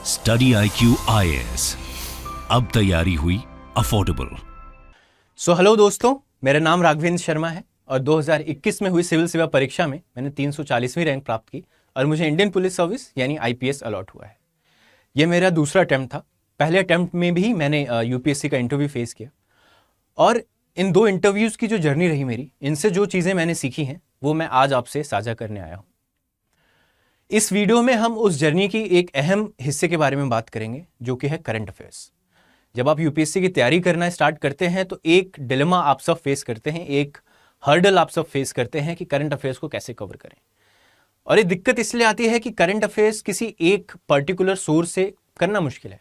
Study IQ IAS, अब तैयारी हुई अफोर्डेबल। हेलो दोस्तों, मेरा नाम राघवेंद्र शर्मा है और 2021 में हुई सिविल सेवा परीक्षा में मैंने 340वीं रैंक प्राप्त की और मुझे इंडियन पुलिस सर्विस यानी IPS अलॉट हुआ है। यह मेरा दूसरा अटेम्प्ट था। पहले अटेम्प्ट में भी मैंने UPSC का इंटरव्यू फेस किया और इन दो इंटरव्यूज़ की जो जर्नी रही मेरी, इनसे जो चीज़ें मैंने सीखी हैं वो मैं आज आपसे साझा करने आया हूँ। इस वीडियो में हम उस जर्नी की एक अहम हिस्से के बारे में बात करेंगे जो कि है करंट अफेयर्स। जब आप UPSC की तैयारी करना स्टार्ट करते हैं तो एक डिलेमा आप सब फेस करते हैं, एक हर्डल आप सब फेस करते हैं कि करंट अफेयर्स को कैसे कवर करें। और ये दिक्कत इसलिए आती है कि करंट अफेयर्स किसी एक पर्टिकुलर सोर्स से करना मुश्किल है,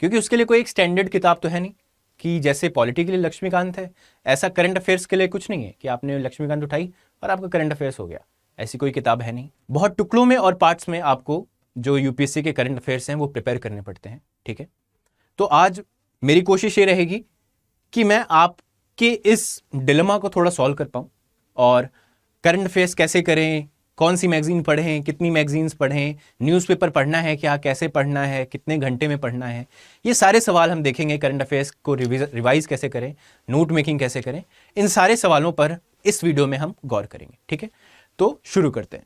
क्योंकि उसके लिए कोई एक स्टैंडर्ड किताब तो है नहीं कि जैसे पॉलिटी के लिए लक्ष्मीकांत है, ऐसा करंट अफेयर्स के लिए कुछ नहीं है कि आपने लक्ष्मीकांत उठाई और आपका करंट अफेयर्स हो गया। ऐसी कोई किताब है नहीं। बहुत टुकड़ों में और पार्ट्स में आपको जो UPSC के करंट अफेयर्स हैं वो प्रिपेयर करने पड़ते हैं, ठीक है। तो आज मेरी कोशिश ये रहेगी कि मैं आपके इस डिलेमा को थोड़ा सॉल्व कर पाऊँ और करंट अफेयर्स कैसे करें, कौन सी मैगजीन पढ़ें, कितनी मैगजीन्स पढ़ें, न्यूज़पेपर पढ़ना है क्या, कैसे पढ़ना है, कितने घंटे में पढ़ना है, ये सारे सवाल हम देखेंगे। करंट अफेयर्स को रिवाइज कैसे करें, नोट मेकिंग कैसे करें, इन सारे सवालों पर इस वीडियो में हम गौर करेंगे, ठीक है। तो शुरू करते हैं।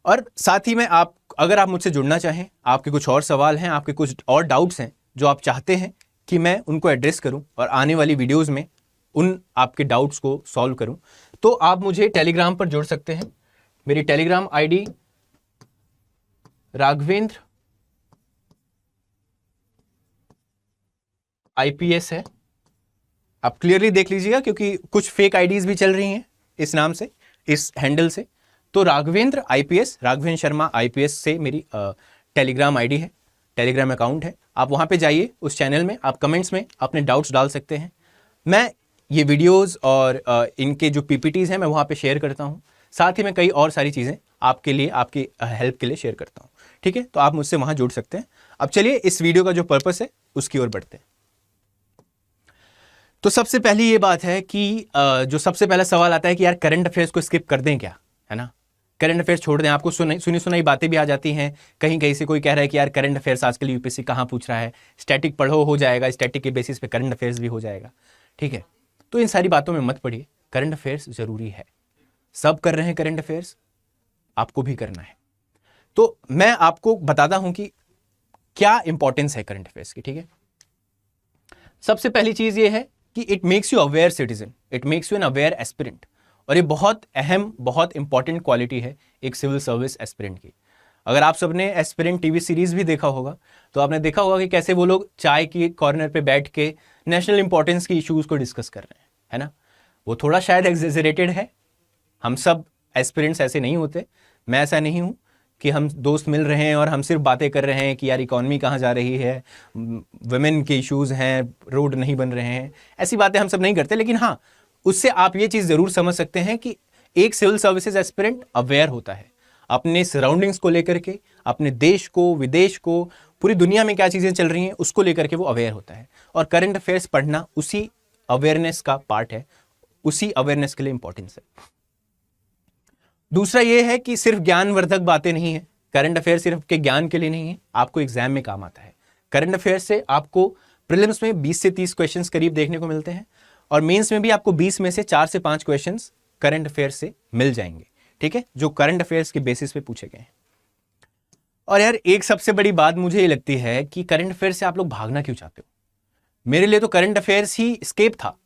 और साथ ही में अगर आप मुझसे जुड़ना चाहें, आपके कुछ और सवाल हैं, आपके कुछ और डाउट्स हैं जो आप चाहते हैं कि मैं उनको एड्रेस करूं और आने वाली वीडियोस में उन आपके डाउट्स को सॉल्व करूं, तो आप मुझे टेलीग्राम पर जोड़ सकते हैं। मेरी टेलीग्राम ID राघवेंद्र IPS है। आप क्लियरली देख लीजिएगा क्योंकि कुछ फेक IDs भी चल रही हैं इस नाम से, इस हैंडल से। तो राघवेंद्र IPS, राघवेंद्र शर्मा IPS से मेरी टेलीग्राम ID है, टेलीग्राम अकाउंट है। आप वहाँ पे जाइए, उस चैनल में आप कमेंट्स में अपने डाउट्स डाल सकते हैं। मैं ये वीडियोस और इनके जो PPTs हैं मैं वहाँ पे शेयर करता हूँ। साथ ही मैं कई और सारी चीज़ें आपके लिए, आपकी हेल्प के लिए शेयर करता हूँ, ठीक है। तो आप मुझसे वहाँ जुड़ सकते हैं। अब चलिए इस वीडियो का जो पर्पस है उसकी ओर बढ़ते हैं। तो सबसे पहली ये बात है कि जो सबसे पहला सवाल आता है कि यार करंट अफेयर्स को स्किप कर दें क्या, है ना, करंट अफेयर्स छोड़ दें। आपको सुनी सुनाई बातें भी आ जाती हैं, कहीं कहीं से कोई कह रहा है कि यार करंट अफेयर्स आजकल UPSC कहाँ पूछ रहा है, स्टैटिक पढ़ो हो जाएगा, स्टैटिक के बेसिस पे करंट अफेयर्स भी हो जाएगा, ठीक है। तो इन सारी बातों में मत पड़िए, करंट अफेयर्स जरूरी है। सब कर रहे हैं करंट अफेयर्स, आपको भी करना है। तो मैं आपको बताता हूं कि क्या इंपॉर्टेंस है करंट अफेयर्स की, ठीक है। सबसे पहली चीज ये है कि it makes you aware citizen, it makes you an aware aspirant. और ये बहुत अहम, बहुत इंपॉर्टेंट क्वालिटी है एक सिविल सर्विस एस्पिरेंट की। अगर आप सबने एस्पिरेंट TV सीरीज भी देखा होगा तो आपने देखा होगा कि कैसे वो लोग चाय की कॉर्नर पे बैठ के नेशनल इंपॉर्टेंस के इश्यूज को डिस्कस कर रहे हैं, है ना। वो थोड़ा शायद एग्जेजरेटेड है, हम सब एस्पिरेंट्स ऐसे नहीं होते। मैं ऐसा नहीं हूँ कि हम दोस्त मिल रहे हैं और हम सिर्फ बातें कर रहे हैं कि यार इकॉनमी कहाँ जा रही है, वुमेन के इश्यूज हैं, रोड नहीं बन रहे हैं, ऐसी बातें हम सब नहीं करते। लेकिन हाँ, उससे आप ये चीज़ ज़रूर समझ सकते हैं कि एक सिविल सर्विसेज एस्पिरेंट अवेयर होता है अपने सराउंडिंग्स को लेकर के, अपने देश को, विदेश को, पूरी दुनिया में क्या चीज़ें चल रही हैं उसको लेकर के वो अवेयर होता है। और करंट अफेयर्स पढ़ना उसी अवेयरनेस का पार्ट है, उसी अवेयरनेस के लिए इंपॉर्टेंस है। दूसरा ये है कि सिर्फ ज्ञानवर्धक बातें नहीं है, करंट अफेयर सिर्फ के ज्ञान के लिए नहीं है, आपको एग्जाम में काम आता है। करंट अफेयर से आपको प्रीलिम्स में 20 से 30 क्वेश्चंस करीब देखने को मिलते हैं और मेंस में भी आपको 20 में से 4 से 5 क्वेश्चंस करंट अफेयर से मिल जाएंगे, ठीक है, जो करंट अफेयर्स के बेसिस पे पूछे गए हैं। और यार एक सबसे बड़ी बात मुझे ये लगती है कि करंट अफेयर से आप लोग भागना क्यों चाहते हो। मेरे लिए तो करंट अफेयर्स ही एस्केप था।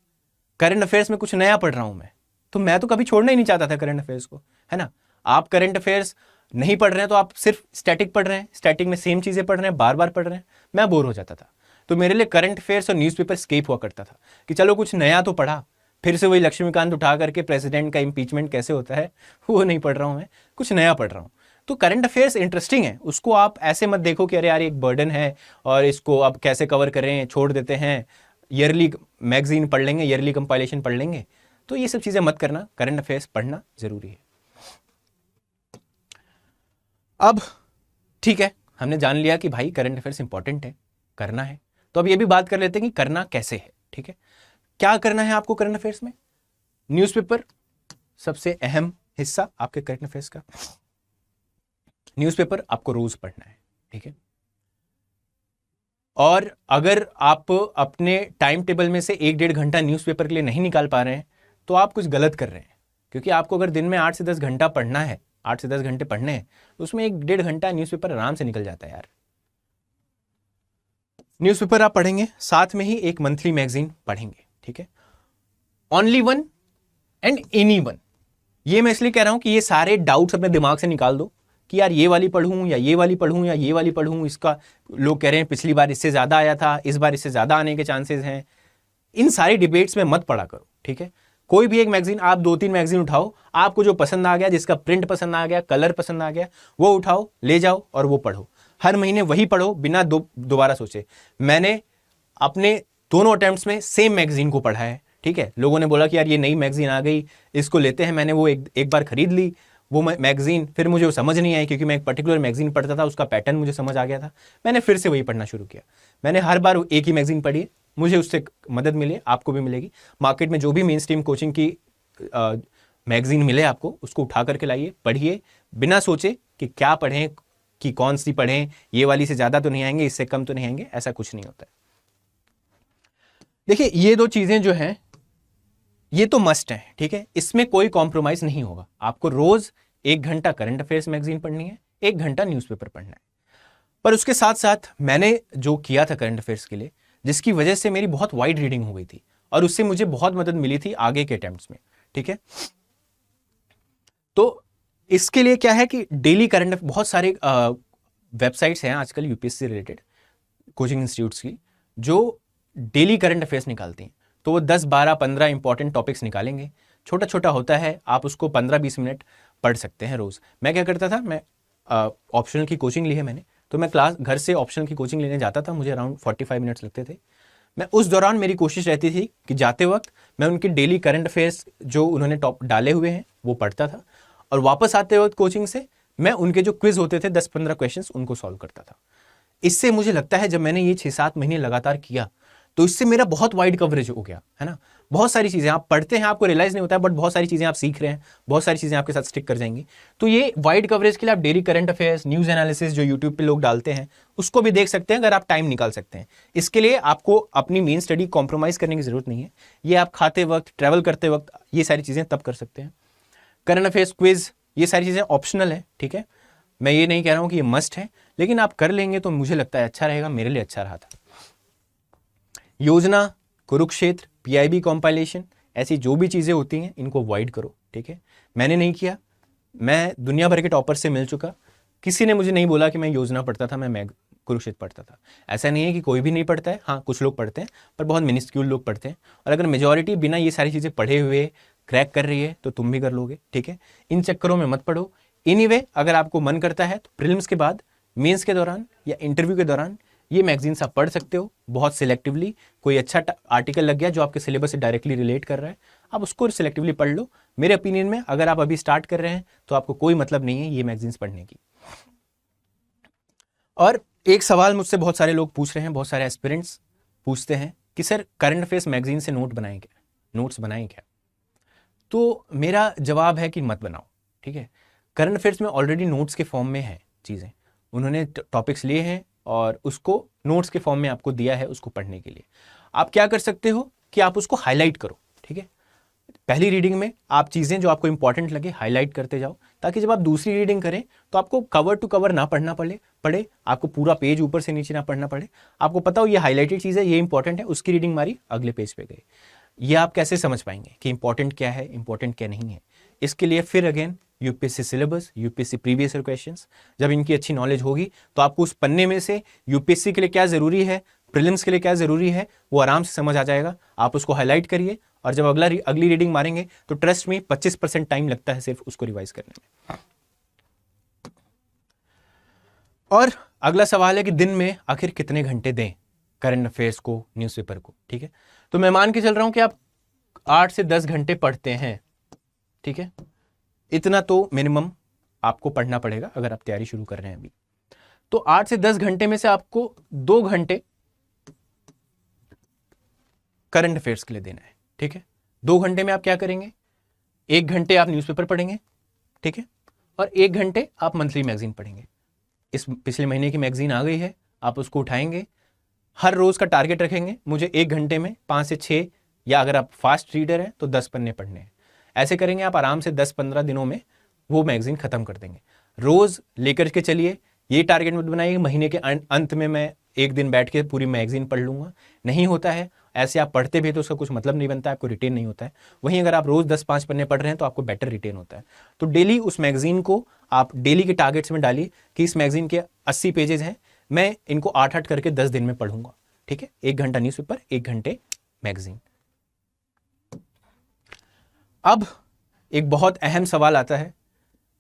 करंट अफेयर्स में कुछ नया पढ़ रहा हूं मैं तो कभी छोड़ना ही नहीं चाहता था करंट अफेयर्स को, है ना। आप करंट अफेयर्स नहीं पढ़ रहे हैं तो आप सिर्फ स्टैटिक पढ़ रहे हैं, स्टैटिक में सेम चीजें पढ़ रहे हैं, बार बार पढ़ रहे हैं, मैं बोर हो जाता था। तो मेरे लिए करंट अफेयर्स और न्यूज़पेपर स्केप हुआ करता था कि चलो कुछ नया तो पढ़ा, फिर से वही लक्ष्मीकांत उठा करके प्रेसिडेंट का इम्पीचमेंट कैसे होता है वो नहीं पढ़ रहा हूं, मैं कुछ नया पढ़ रहा हूं। तो करंट अफेयर्स इंटरेस्टिंग है, उसको आप ऐसे मत देखो कि अरे यार एक बर्डन है और इसको आप कैसे कवर करें, छोड़ देते हैं, ईयरली मैगजीन पढ़ लेंगे, ईयरली कंपाइलेशन पढ़ लेंगे। तो ये सब चीजें मत करना, करंट अफेयर्स पढ़ना जरूरी है। अब ठीक है, हमने जान लिया कि भाई करंट अफेयर्स इंपॉर्टेंट है, करना है। तो अब ये भी बात कर लेते हैं कि करना कैसे है, ठीक है। क्या करना है आपको करंट अफेयर्स में? न्यूज़पेपर सबसे अहम हिस्सा आपके करंट अफेयर्स का। न्यूज़पेपर आपको रोज पढ़ना है, ठीक है। और अगर आप अपने टाइम टेबल में से 1-1.5 घंटा न्यूज़पेपर के लिए नहीं निकाल पा रहे हैं तो आप कुछ गलत कर रहे हैं, क्योंकि आपको अगर दिन में 8 से 10 घंटा पढ़ना है, 8 से 10 घंटे पढ़ने हैं, तो उसमें 1-1.5 घंटा न्यूज़पेपर आराम से निकल जाता है यार। न्यूज़पेपर आप पढ़ेंगे, साथ में ही एक मंथली मैगजीन पढ़ेंगे, ठीक है। Only one and any one, ये मैं इसलिए कह रहा हूं कि ये सारे डाउट्स अपने दिमाग से निकाल दो कि यार ये वाली पढ़ूं या ये वाली पढ़ूं या ये वाली पढ़ूं, इसका लोग कह रहे हैं पिछली बार इससे ज़्यादा आया था, इस बार इससे ज़्यादा आने के चांसेस हैं। इन सारी डिबेट्स में मत पढ़ा करो, ठीक है। कोई भी एक मैगजीन, आप 2-3 मैगजीन उठाओ, आपको जो पसंद आ गया, जिसका प्रिंट पसंद आ गया, कलर पसंद आ गया, वो उठाओ, ले जाओ और वो पढ़ो। हर महीने वही पढ़ो बिना दोबारा सोचे। मैंने अपने दोनों अटेम्प्ट्स में सेम मैगजीन को पढ़ा है, ठीक है। लोगों ने बोला कि यार ये नई मैगजीन आ गई, इसको लेते हैं। मैंने वो एक बार खरीद ली वो मैगजीन, फिर मुझे वो समझ नहीं आई, क्योंकि मैं एक पर्टिकुलर मैगजीन पढ़ता था, उसका पैटर्न मुझे समझ आ गया था, मैंने फिर से वही पढ़ना शुरू किया। मैंने हर बार एक ही मैगजीन पढ़ी, मुझे उससे मदद मिली, आपको भी मिलेगी। मार्केट में जो भी मेन स्ट्रीम कोचिंग की मैगजीन मिले आपको, उसको उठा करके लाइए, पढ़िए, बिना सोचे कि क्या पढ़ें, कि कौन सी पढ़ें, ये वाली से ज़्यादा तो नहीं आएंगे, इससे कम तो नहीं आएंगे, ऐसा कुछ नहीं होता है। देखिए ये 2 चीज़ें जो हैं ये तो मस्ट है, ठीक है, इसमें कोई कॉम्प्रोमाइज नहीं होगा। आपको रोज 1 घंटा करंट अफेयर्स मैगजीन पढ़नी है, 1 घंटा न्यूज़पेपर पढ़ना है। पर उसके साथ साथ मैंने जो किया था करंट अफेयर्स के लिए, जिसकी वजह से मेरी बहुत वाइड रीडिंग हो गई थी और उससे मुझे बहुत मदद मिली थी आगे के अटेम्प्ट्स में, ठीक है। तो इसके लिए क्या है कि डेली करंट, बहुत सारे वेबसाइट्स हैं आजकल यूपीएससी रिलेटेड कोचिंग इंस्टीट्यूट्स की, जो डेली करंट अफेयर्स निकालती हैं। तो वो 10, 12, 15 इंपॉर्टेंट टॉपिक्स निकालेंगे, छोटा छोटा होता है, आप उसको 15-20 मिनट पढ़ सकते हैं रोज। मैं क्या करता था, मैं ऑप्शनल की कोचिंग ली है मैंने, तो मैं क्लास घर से ऑप्शनल की कोचिंग लेने जाता था, मुझे अराउंड 45 मिनट्स लगते थे। मैं उस दौरान मेरी कोशिश रहती थी कि जाते वक्त मैं उनके डेली करंट अफेयर्स जो उन्होंने टॉप डाले हुए हैं वो पढ़ता था, और वापस आते वक्त कोचिंग से मैं उनके जो क्विज होते थे 10-15 क्वेश्चंस उनको सॉल्व करता था। इससे मुझे लगता है जब मैंने ये 6-7 महीने लगातार किया तो इससे मेरा बहुत वाइड कवरेज हो गया, है ना। बहुत सारी चीज़ें आप पढ़ते हैं, आपको रियलाइज नहीं होता है, बट बहुत सारी चीज़ें आप सीख रहे हैं, बहुत सारी चीज़ें आपके साथ स्टिक कर जाएंगी। तो ये वाइड कवरेज के लिए आप daily current affairs, news analysis जो यूट्यूब पे लोग डालते हैं उसको भी देख सकते हैं, अगर आप टाइम निकाल सकते हैं। इसके लिए आपको अपनी मेन स्टडी कॉम्प्रोमाइज़ करने की जरूरत नहीं है। ये आप खाते वक्त, ट्रैवल करते वक्त, ये सारी चीज़ें तब कर सकते हैं। करंट अफेयर्स, क्विज, ये सारी चीज़ें ऑप्शनल है, ठीक है। मैं ये नहीं कह रहा हूँ कि ये मस्ट है, लेकिन आप कर लेंगे तो मुझे लगता है अच्छा रहेगा, मेरे लिए अच्छा रहा था। योजना, कुरुक्षेत्र, पीआईबी कॉम्पाइलेशन, ऐसी जो भी चीज़ें होती हैं इनको अवॉइड करो, ठीक है। मैंने नहीं किया, मैं दुनिया भर के टॉपर से मिल चुका, किसी ने मुझे नहीं बोला कि मैं योजना पढ़ता था, मैं कुरुक्षेत्र पढ़ता था। ऐसा नहीं है कि कोई भी नहीं पढ़ता है, हाँ कुछ लोग पढ़ते हैं, पर बहुत मिनिस्क्यूल लोग पढ़ते हैं। और अगर मेजॉरिटी बिना ये सारी चीज़ें पढ़े हुए क्रैक कर रही है तो तुम भी कर लोगे, ठीक है। इन चक्करों में मत पढ़ो। एनीवे, अगर आपको मन करता है तो प्रीलिम्स के बाद, मेंस के दौरान या इंटरव्यू के दौरान ये मैगजीन्स आप पढ़ सकते हो, बहुत सिलेक्टिवली। कोई अच्छा आर्टिकल लग गया जो आपके सिलेबस से डायरेक्टली रिलेट कर रहा है, आप उसको सिलेक्टिवली पढ़ लो। मेरे ओपिनियन में अगर आप अभी स्टार्ट कर रहे हैं तो आपको कोई मतलब नहीं है ये मैगजीन्स पढ़ने की। और एक सवाल मुझसे बहुत सारे लोग पूछ रहे हैं, बहुत सारे एस्पिरेंट्स पूछते हैं कि सर करंट अफेयर्स मैगजीन से नोट्स बनाएं क्या। तो मेरा जवाब है कि मत बनाओ, ठीक है। करंट अफेयर्स में ऑलरेडी नोट्स के फॉर्म में है चीज़ें, उन्होंने टॉपिक्स लिए हैं और उसको नोट्स के फॉर्म में आपको दिया है उसको पढ़ने के लिए। आप क्या कर सकते हो कि आप उसको हाईलाइट करो, ठीक है। पहली रीडिंग में आप चीज़ें जो आपको इंपॉर्टेंट लगे हाईलाइट करते जाओ, ताकि जब आप दूसरी रीडिंग करें तो आपको कवर टू कवर ना पढ़ना पड़े, आपको पूरा पेज ऊपर से नीचे ना पढ़ना पड़े। आपको पता हो ये हाईलाइटेड चीज़ है, ये इंपॉर्टेंट है, उसकी रीडिंग मारी, अगले पेज पे गए। ये आप कैसे समझ पाएंगे कि इंपॉर्टेंट क्या है, इंपॉर्टेंट क्या नहीं है। इसके लिए फिर again UPSC syllabus, UPSC previous year questions, जब इनकी अच्छी नॉलेज होगी तो आपको उस पन्ने में से यूपीएससी के लिए क्या जरूरी है, प्रीलिम्स के लिए क्या जरूरी है, वो आराम से समझ आ जाएगा। आप उसको हाईलाइट करिए और जब अगली रीडिंग मारेंगे तो ट्रस्ट में 25% टाइम लगता है सिर्फ उसको रिवाइज करने में। और अगला सवाल है कि दिन में आखिर कितने घंटे दें करंट अफेयर्स को, न्यूज़पेपर को, ठीक है। तो मैं मान के चल रहा हूं कि आप 8 से 10 घंटे पढ़ते हैं, ठीक है। इतना तो मिनिमम आपको पढ़ना पड़ेगा अगर आप तैयारी शुरू कर रहे हैं अभी। तो 8 से 10 घंटे में से आपको 2 घंटे करंट अफेयर्स के लिए देना है, ठीक है। 2 घंटे में आप क्या करेंगे, 1 घंटे आप न्यूज़पेपर पढ़ेंगे, ठीक है, और 1 घंटे आप मंथली मैगजीन पढ़ेंगे। इस पिछले महीने की मैगजीन आ गई है, आप उसको उठाएंगे, हर रोज का टारगेट रखेंगे, मुझे 1 घंटे में 5 से 6, या अगर आप फास्ट रीडर हैं तो 10 पन्ने पढ़ने हैं। ऐसे करेंगे आप आराम से 10-15 दिनों में वो मैगजीन खत्म कर देंगे। रोज लेकर के चलिए, ये टारगेट मत बनाइए महीने के अंत में मैं 1 दिन बैठ के पूरी मैगजीन पढ़ लूंगा, नहीं होता है। ऐसे आप पढ़ते भी तो उसका कुछ मतलब नहीं बनता है, आपको रिटेन नहीं होता है। वहीं अगर आप रोज 10-5 पन्ने पढ़ रहे हैं तो आपको बेटर रिटेन होता है। तो डेली उस मैगजीन को आप डेली के टारगेट्स में डालिए कि इस मैगजीन के 80 पेजेस हैं, मैं इनको 8-8 करके 10 दिन में पढ़ूंगा, ठीक है। 1 घंटा न्यूज़पेपर, 1 घंटे मैगजीन। अब एक बहुत अहम सवाल आता है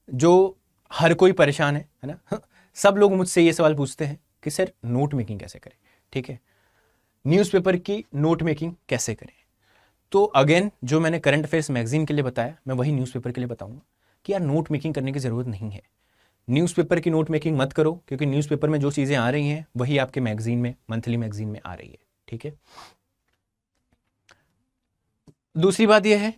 जो हर कोई परेशान है ना। सब लोग मुझसे ये सवाल पूछते हैं कि सर नोट मेकिंग कैसे करें, ठीक है, न्यूज़पेपर की नोट मेकिंग कैसे करें। तो अगेन जो मैंने करंट अफेयर्स मैगजीन के लिए बताया, मैं वही न्यूज़पेपर के लिए बताऊंगा कि यार नोट मेकिंग करने की ज़रूरत नहीं है। न्यूज़पेपर की नोट मेकिंग मत करो, क्योंकि न्यूज़पेपर में जो चीज़ें आ रही हैं वही आपके मैगजीन में, मंथली मैगजीन में आ रही है, ठीक है। दूसरी बात यह है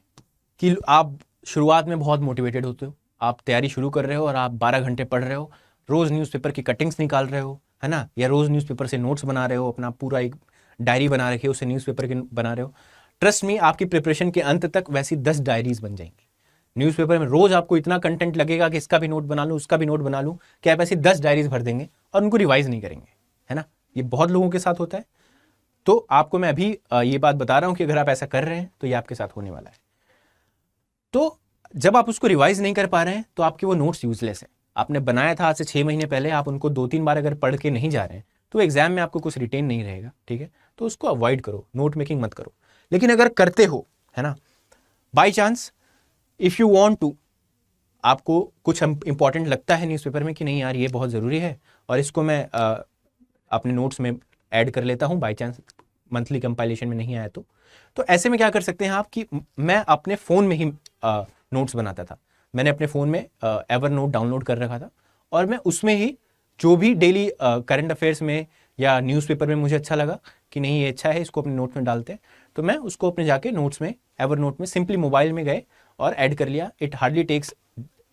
कि आप शुरुआत में बहुत मोटिवेटेड होते हो, आप तैयारी शुरू कर रहे हो और आप 12 घंटे पढ़ रहे हो, रोज़ न्यूज़पेपर की कटिंग्स निकाल रहे हो, है ना, या रोज़ न्यूज़पेपर से नोट्स बना रहे हो, अपना पूरा एक डायरी बना रखी है, उसे न्यूज़पेपर की बना रहे हो। ट्रस्ट मी, आपकी प्रिपरेशन के अंत तक वैसी 10 डायरीज बन जाएंगी। न्यूज़पेपर में रोज़ आपको इतना कंटेंट लगेगा कि इसका भी नोट बना लूँ, उसका भी नोट बना लूँ, कि आप ऐसी 10 डायरीज भर देंगे और उनको रिवाइज नहीं करेंगे, है ना। ये बहुत लोगों के साथ होता है। तो आपको मैं अभी ये बात बता रहा हूँ कि अगर आप ऐसा कर रहे हैं तो ये आपके साथ होने वाला है। तो जब आप उसको रिवाइज नहीं कर पा रहे हैं तो आपके वो नोट्स यूजलेस हैं। आपने बनाया था आज से 6 महीने पहले, आप उनको 2-3 बार अगर पढ़ के नहीं जा रहे हैं तो एग्जाम में आपको कुछ रिटेन नहीं रहेगा, ठीक है। तो उसको अवॉइड करो, नोट मेकिंग मत करो। लेकिन अगर करते हो, है ना, by chance if you want to, आपको कुछ इंपॉर्टेंट लगता है न्यूज़पेपर में कि नहीं यार ये बहुत ज़रूरी है और इसको मैं अपने नोट्स में ऐड कर लेता हूँ, बाई चांस मंथली कंपाइलेशन में नहीं आया तो ऐसे में क्या कर सकते हैं आप कि मैं अपने फ़ोन में ही नोट्स बनाता था। मैंने अपने फ़ोन में एवर नोट डाउनलोड कर रखा था और मैं उसमें ही जो भी डेली करंट अफेयर्स में या न्यूज़पेपर में मुझे अच्छा लगा कि नहीं ये अच्छा है, इसको अपने नोट्स में डालते हैं, तो मैं उसको अपने जाके नोट्स में, एवर नोट में सिंपली मोबाइल में गए और ऐड कर लिया। इट हार्डली टेक्स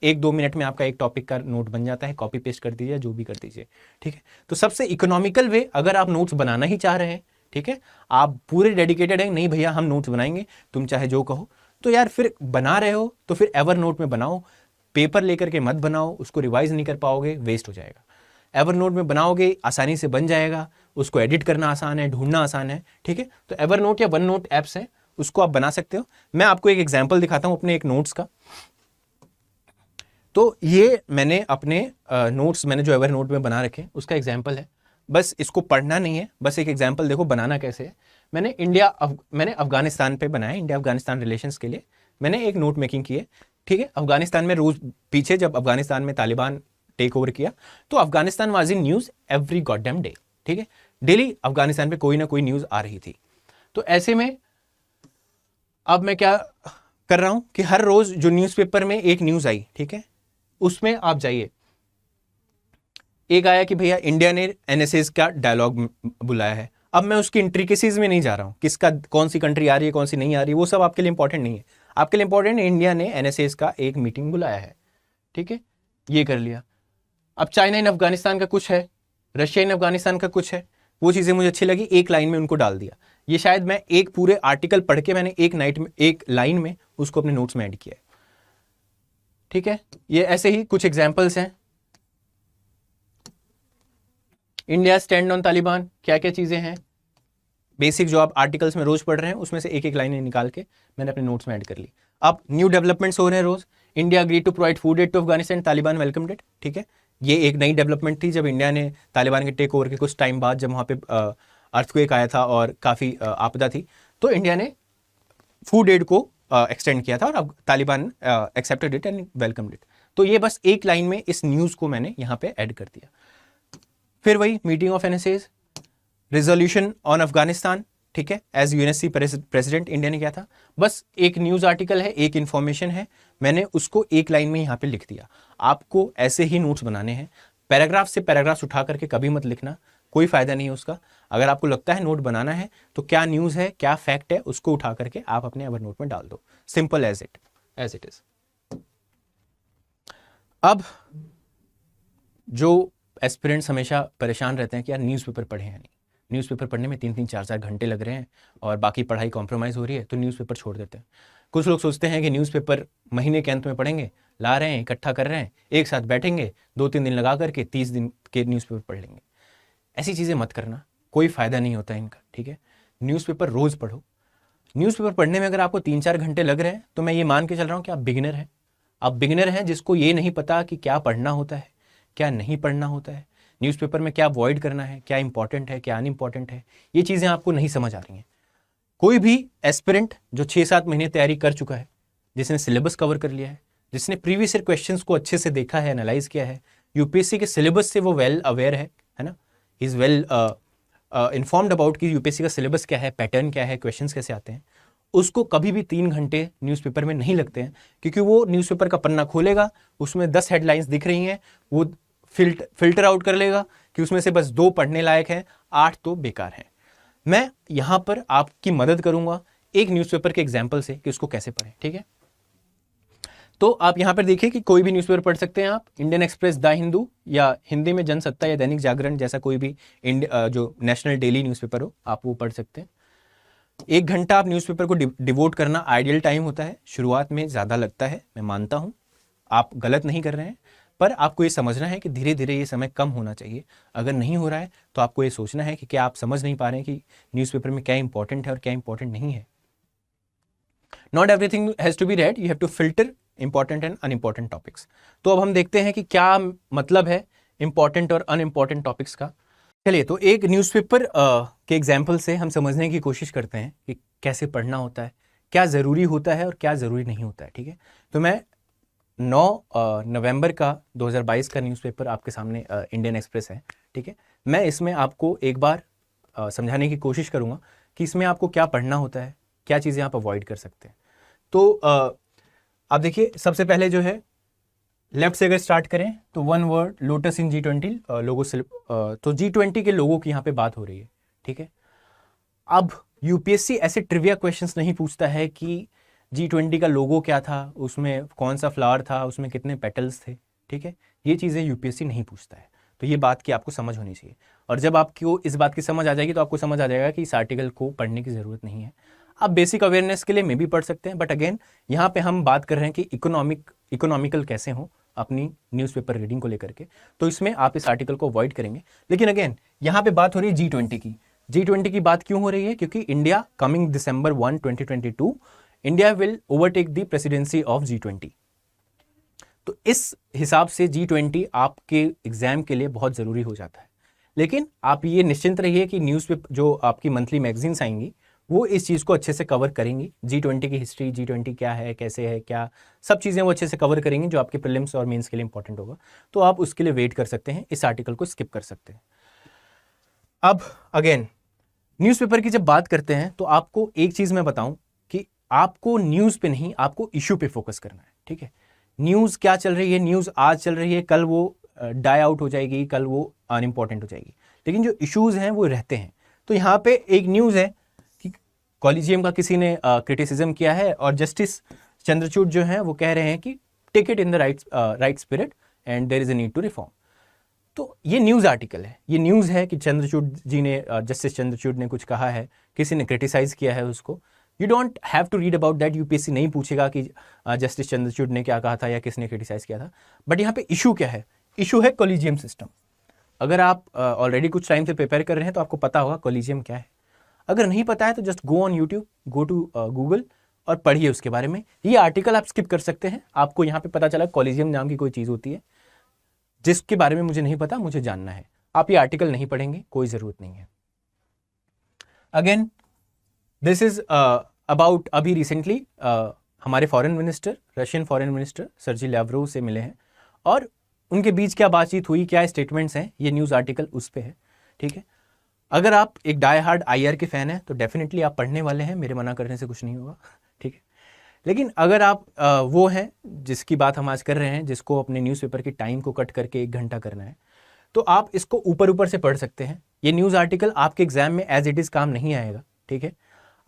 1-2 मिनट में आपका एक टॉपिक का नोट बन जाता है, कॉपी पेस्ट कर दीजिए, जो भी कर दीजिए, ठीक है। तो सबसे इकोनॉमिकल वे, अगर आप नोट्स बनाना ही चाह रहे हैं, ठीक है, आप पूरे डेडिकेटेड हैं, नहीं भैया हम नोट्स बनाएंगे, तुम चाहे जो कहो, तो यार फिर बना रहे हो तो फिर एवर नोट में बनाओ। पेपर लेकर के मत बनाओ, उसको रिवाइज नहीं कर पाओगे, वेस्ट हो जाएगा। एवर नोट में बनाओगे आसानी से बन जाएगा, उसको एडिट करना आसान है, ढूंढना आसान है, ठीक है। तो एवर नोट या वन नोट ऐप्स हैं, उसको आप बना सकते हो। मैं आपको एक एग्जाम्पल दिखाता हूं अपने एक नोट्स का। तो ये मैंने अपने नोट्स मैंने जो एवर नोट में बना रखे उसका एग्जाम्पल है, बस इसको पढ़ना नहीं है, बस एक एग्जाम्पल देखो बनाना कैसे है। मैंने अफगानिस्तान पे बनाया, इंडिया अफगानिस्तान रिलेशंस के लिए मैंने एक नोट मेकिंग की है, ठीक है। अफगानिस्तान में रोज पीछे जब अफगानिस्तान में तालिबान टेक ओवर किया तो Afghanistan was in news every goddamn day, ठीक है। डेली अफगानिस्तान पे कोई ना कोई न्यूज आ रही थी। तो ऐसे में अब मैं क्या कर रहा हूं कि हर रोज जो न्यूज़पेपर में एक न्यूज आई, ठीक है, उसमें आप जाइए। एक आया कि भैया इंडिया ने एनएसएस का डायलॉग बुलाया है। अब मैं उसकी इंट्रिकेसीज में नहीं जा रहा हूं, किसका कौन सी कंट्री आ रही है कौन सी नहीं आ रही है, वो सब आपके लिए इंपॉर्टेंट नहीं है। आपके लिए इंपॉर्टेंट है इंडिया ने एनएसएस का एक मीटिंग बुलाया है, ठीक है, ये कर लिया। अब चाइना इन अफगानिस्तान का कुछ है, रशिया इन अफगानिस्तान का कुछ है, वो चीज़ें मुझे अच्छी लगी, एक लाइन में उनको डाल दिया। ये शायद मैं एक पूरे आर्टिकल पढ़ के मैंने एक नाइट में एक लाइन में उसको अपने नोट्स में ऐड किया है, ठीक है। ये ऐसे ही कुछ एग्जाम्पल्स हैं। इंडिया स्टैंड ऑन तालिबान, क्या क्या चीज़ें हैं बेसिक जो आप आर्टिकल्स में रोज पढ़ रहे हैं, उसमें से एक एक लाइन निकाल के मैंने अपने नोट्स में ऐड कर ली। अब न्यू डेवलपमेंट्स हो रहे हैं रोज। India agree to provide food aid to Afghanistan, Taliban welcomed it, ठीक है। ये एक नई डेवलपमेंट थी जब इंडिया ने तालिबान के टेक ओवर के कुछ टाइम बाद, जब वहाँ पे अर्थक्वेक आया था और काफ़ी आपदा थी, तो इंडिया ने फूड एड को एक्सटेंड किया था और अब Taliban accepted it and welcomed it. तो ये बस एक लाइन में इस न्यूज़ को मैंने यहाँ पे ऐड कर दिया। फिर वही meeting of NSS, resolution on Afghanistan, ठीक है, एज यूएनएससी प्रेसिडेंट इंडिया ने किया था। बस एक न्यूज़ आर्टिकल है, एक इन्फॉर्मेशन है, मैंने उसको एक लाइन में यहाँ पे लिख दिया। आपको ऐसे ही नोट्स बनाने हैं, पैराग्राफ से पैराग्राफ उठा करके कभी मत लिखना, कोई फायदा नहीं है उसका। अगर आपको लगता है नोट बनाना है तो क्या न्यूज़ है क्या फैक्ट है उसको उठा करके आप अपने एवर नोट में डाल दो, सिंपल एज इट इज। अब जो एस्पिरेंट्स हमेशा परेशान रहते हैं कि यार न्यूज़पेपर पढ़े हैं नहीं, न्यूज़पेपर पढ़ने में 3-3 4-4 घंटे लग रहे हैं और बाकी पढ़ाई कॉम्प्रोमाइज़ हो रही है, तो न्यूज़पेपर छोड़ देते हैं। कुछ लोग सोचते हैं कि न्यूज़पेपर महीने के अंत में पढ़ेंगे, ला रहे हैं, इकट्ठा कर रहे हैं, एक साथ बैठेंगे, 2-3 दिन लगा करके 30 दिन के न्यूज़पेपर पढ़ लेंगे। ऐसी चीज़ें मत करना, कोई फ़ायदा नहीं होता इनका, ठीक है। न्यूज़पेपर रोज़ पढ़ो। न्यूज़पेपर पढ़ने में अगर आपको 3-4 घंटे लग रहे हैं तो मैं ये मान के चल रहा हूँ कि आप बिगिनर हैं। आप बिगिनर हैं जिसको ये नहीं पता कि क्या पढ़ना होता है, क्या नहीं पढ़ना होता है, न्यूज़पेपर में क्या अवॉइड करना है, क्या इंपॉर्टेंट है, क्या अनइम्पॉर्टेंट है, ये चीज़ें आपको नहीं समझ आ रही हैं। कोई भी एस्पिरेंट जो 6-7 महीने तैयारी कर चुका है, जिसने सिलेबस कवर कर लिया है, जिसने प्रीवियस ईयर क्वेश्चंस को अच्छे से देखा है, एनालाइज किया है, यूपीएससी के सिलेबस से वो वेल अवेयर है ना, इज़ वेल इन्फॉर्म्ड अबाउट कि यूपीएससी का सिलेबस क्या है, पैटर्न क्या है, क्वेश्चंस कैसे आते हैं, उसको कभी भी 3 घंटे न्यूज़पेपर में नहीं लगते हैं, क्योंकि वो न्यूज़पेपर का पन्ना खोलेगा, उसमें 10 हेडलाइंस दिख रही हैं, वो फिल्टर आउट कर लेगा कि उसमें से बस 2 पढ़ने लायक हैं, 8 तो बेकार हैं। मैं यहाँ पर आपकी मदद करूँगा एक न्यूज़पेपर के एग्जाम्पल से कि उसको कैसे पढ़ें, ठीक है। तो आप यहाँ पर देखिए कि कोई भी न्यूज़पेपर पढ़ सकते हैं आप, इंडियन एक्सप्रेस, द हिंदू, या हिंदी में जनसत्ता या दैनिक जागरण जैसा कोई भी जो नेशनल डेली न्यूज़पेपर हो, आप वो पढ़ सकते हैं। 1 घंटा आप न्यूज़पेपर को डिवोट करना आइडियल टाइम होता है। शुरुआत में ज़्यादा लगता है, मैं मानता हूँ, आप गलत नहीं कर रहे हैं, पर आपको ये समझना है कि धीरे धीरे ये समय कम होना चाहिए। अगर नहीं हो रहा है तो आपको ये सोचना है कि क्या आप समझ नहीं पा रहे हैं कि न्यूज़पेपर में क्या इंपॉर्टेंट है और क्या इंपॉर्टेंट नहीं है। Not everything has to be read, you have to filter important and unimportant topics. तो अब हम देखते हैं कि क्या मतलब है इंपॉर्टेंट और अनइम्पॉर्टेंट टॉपिक्स का। चलिए, तो एक न्यूज़पेपर के एग्जाम्पल से हम समझने की कोशिश करते हैं कि कैसे पढ़ना होता है, क्या ज़रूरी होता है और क्या ज़रूरी नहीं होता है, ठीक है। तो मैं 9 नवंबर का 2022 का न्यूज़पेपर आपके सामने इंडियन एक्सप्रेस है, ठीक है। मैं इसमें आपको एक बार समझाने की कोशिश करूँगा कि इसमें आपको क्या पढ़ना होता है, क्या चीज़ें आप अवॉइड कर सकते हैं। तो आप देखिए, सबसे पहले जो है लेफ्ट से अगर स्टार्ट करें तो 1 वर्ड लोटस इन G20 लोगो से, तो G20 के लोगों की यहाँ पे बात हो रही है, ठीक है। अब यूपीएससी ऐसे ट्रिविया क्वेश्चंस नहीं पूछता है कि G20 का लोगो क्या था, उसमें कौन सा फ्लावर था, उसमें कितने पेटल्स थे, ठीक है। ये चीज़ें यूपीएससी नहीं पूछता है, तो ये बात की आपको समझ होनी चाहिए। और जब आपको इस बात की समझ आ जाएगी तो आपको समझ आ जाएगा कि इस आर्टिकल को पढ़ने की ज़रूरत नहीं है। आप बेसिक अवेयरनेस के लिए मे भी पढ़ सकते हैं, बट अगेन यहाँ पे हम बात कर रहे हैं कि इकोनॉमिकल कैसे हो अपनी न्यूज़पेपर रीडिंग को लेकर के, तो इसमें आप इस आर्टिकल को अवॉइड करेंगे। लेकिन अगेन यहाँ पे बात हो रही है G20 की। G20 की बात क्यों हो रही है? क्योंकि India coming December 1, 2022 India will overtake the presidency of G20। तो इस हिसाब से G20 आपके एग्जाम के लिए बहुत ज़रूरी हो जाता है। लेकिन आप ये निश्चिंत रहिए कि न्यूज़पेपर जो आपकी मंथली मैगजीन्स आएंगी वो इस चीज़ को अच्छे से कवर करेंगी। G20 की हिस्ट्री, G20 क्या है, कैसे है, क्या सब चीज़ें वो अच्छे से कवर करेंगी जो आपके प्रीलिम्स और मेंस के लिए इंपॉर्टेंट होगा। तो आप उसके लिए वेट कर सकते हैं, इस आर्टिकल को स्किप कर सकते हैं। अब अगेन न्यूज़पेपर की जब बात करते हैं तो आपको एक चीज़ मैं बताऊं कि आपको न्यूज़ पे नहीं, आपको इशू पे फोकस करना है, ठीक है। न्यूज़ क्या चल रही है, न्यूज़ आज चल रही है, कल वो डाई आउट हो जाएगी, कल वो अनइम्पॉर्टेंट हो जाएगी, लेकिन जो इश्यूज़ हैं वो रहते हैं। तो यहाँ पे एक न्यूज़ है कि कॉलेजियम का किसी ने क्रिटिसिज्म किया है और जस्टिस चंद्रचूड़ जो हैं वो कह रहे हैं कि take it in the right spirit and there is a need to reform. तो ये न्यूज़ आर्टिकल है, ये न्यूज़ है कि चंद्रचूड़ जी ने, जस्टिस चंद्रचूड़ ने कुछ कहा है, किसी ने क्रिटिसाइज़ किया है उसको। You don't have to read about that, UPSC नहीं पूछेगा कि जस्टिस चंद्रचूड़ ने क्या कहा था या किसने क्रिटिसाइज़ किया था। बट यहाँ पे इशू क्या है? इशू है कॉलेजियम सिस्टम। अगर आप ऑलरेडी कुछ टाइम से प्रिपेयर कर रहे हैं तो आपको पता होगा कॉलेजियम क्या है। अगर नहीं पता है तो just go on YouTube, go to Google और पढ़िए उसके बारे में। ये आर्टिकल आप स्किप कर सकते हैं, आपको यहाँ पे पता चला कॉलेजियम नाम की कोई चीज़ होती है जिसके बारे में मुझे नहीं पता, मुझे जानना है। आप ये आर्टिकल नहीं पढ़ेंगे, कोई ज़रूरत नहीं है। अगेन दिस इज अबाउट, अभी रिसेंटली हमारे foreign minister, Russian foreign minister Sergey Lavrov से मिले हैं और उनके बीच क्या बातचीत हुई, क्या स्टेटमेंट्स हैं, ये न्यूज़ आर्टिकल उस पे है, ठीक है। अगर आप एक डाई हार्ड आईआर के फ़ैन हैं तो डेफिनेटली आप पढ़ने वाले हैं, मेरे मना करने से कुछ नहीं होगा, ठीक है। लेकिन अगर आप वो हैं जिसकी बात हम आज कर रहे हैं, जिसको अपने न्यूज़पेपर की टाइम को कट करके 1 घंटा करना है, तो आप इसको ऊपर ऊपर से पढ़ सकते हैं। ये न्यूज़ आर्टिकल आपके एग्जाम में एज इट इज़ काम नहीं आएगा, ठीक है।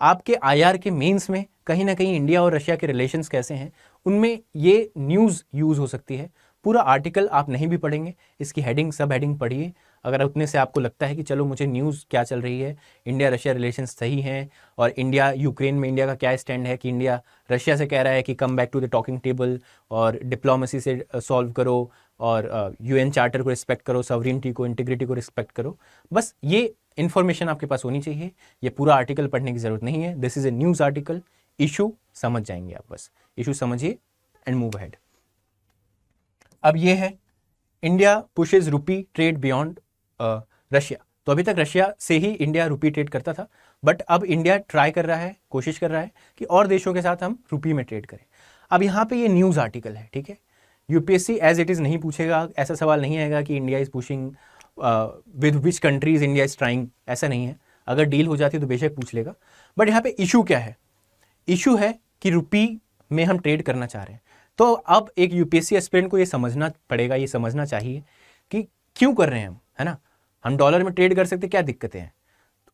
आपके आईआर के मेंस में कहीं ना कहीं इंडिया और रशिया के रिलेशंस कैसे हैं, उनमें ये न्यूज़ यूज़ हो सकती है। पूरा आर्टिकल आप नहीं भी पढ़ेंगे, इसकी हेडिंग सब हेडिंग पढ़िए। अगर उतने से आपको लगता है कि चलो मुझे न्यूज़ क्या चल रही है, इंडिया रशिया रिलेशन सही हैं, और इंडिया यूक्रेन में इंडिया का क्या स्टैंड है, कि इंडिया रशिया से कह रहा है कि come back to the talking table और डिप्लोमेसी से सॉल्व करो, और यूएन चार्टर को रिस्पेक्ट करो, सॉवरेनिटी को, इंटीग्रिटी को रिस्पेक्ट करो। बस ये इन्फॉर्मेशन आपके पास होनी चाहिए। ये पूरा आर्टिकल पढ़ने की ज़रूरत नहीं है। This is a news article. Issue समझ जाएंगे आप, बस इशू समझिए एंड मूव अहेड। अब ये है इंडिया पुशेज रुपी ट्रेड बियॉन्ड रशिया। तो अभी तक रशिया से ही इंडिया रुपी ट्रेड करता था, बट अब इंडिया ट्राई कर रहा है, कोशिश कर रहा है कि और देशों के साथ हम रुपी में ट्रेड करें। अब यहाँ पे ये न्यूज़ आर्टिकल है, ठीक है। यूपीएससी एज इट इज़ नहीं पूछेगा, ऐसा सवाल नहीं आएगा कि India is pushing with which countries India is trying, ऐसा नहीं है। अगर डील हो जाती तो बेशक पूछ लेगा, बट यहाँ पे इशू क्या है? इशू है कि रुपी में हम ट्रेड करना चाह रहे हैं। तो अब एक यूपीएससी एस्पिरेंट को ये समझना पड़ेगा, ये समझना चाहिए कि क्यों कर रहे हैं है ना। हम डॉलर में ट्रेड कर सकते, क्या दिक्कतें हैं?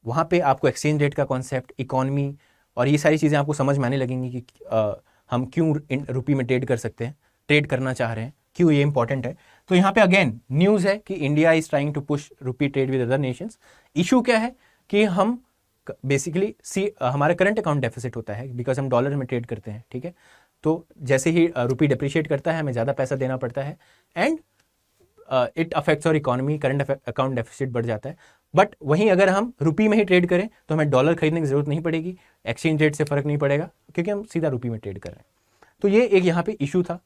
वहाँ पे आपको एक्सचेंज रेट का कॉन्सेप्ट, इकोनॉमी और ये सारी चीज़ें आपको समझ में आने लगेंगी कि हम क्यों रुपी में ट्रेड कर सकते हैं, ट्रेड करना चाह रहे हैं, क्यों ये इंपॉर्टेंट है। तो यहाँ पे अगेन न्यूज़ है कि India is trying to push rupee trade with other nations. Issue क्या है कि हम बेसिकली हमारा करंट अकाउंट डेफिसिट होता है बिकॉज हम डॉलर में ट्रेड करते हैं, ठीक है। तो जैसे ही रुपी डिप्रिशिएट करता है, हमें ज़्यादा पैसा देना पड़ता है एंड इट अफेक्ट्स और इकोनॉमी, करंट अकाउंट डेफिसिट बढ़ जाता है। बट वहीं अगर हम रुपी में ही ट्रेड करें तो हमें डॉलर खरीदने की जरूरत नहीं पड़ेगी, एक्सचेंज रेट से फर्क नहीं पड़ेगा क्योंकि हम सीधा रुपी में ट्रेड कर रहे हैं। तो ये एक यहाँ पे इशू था।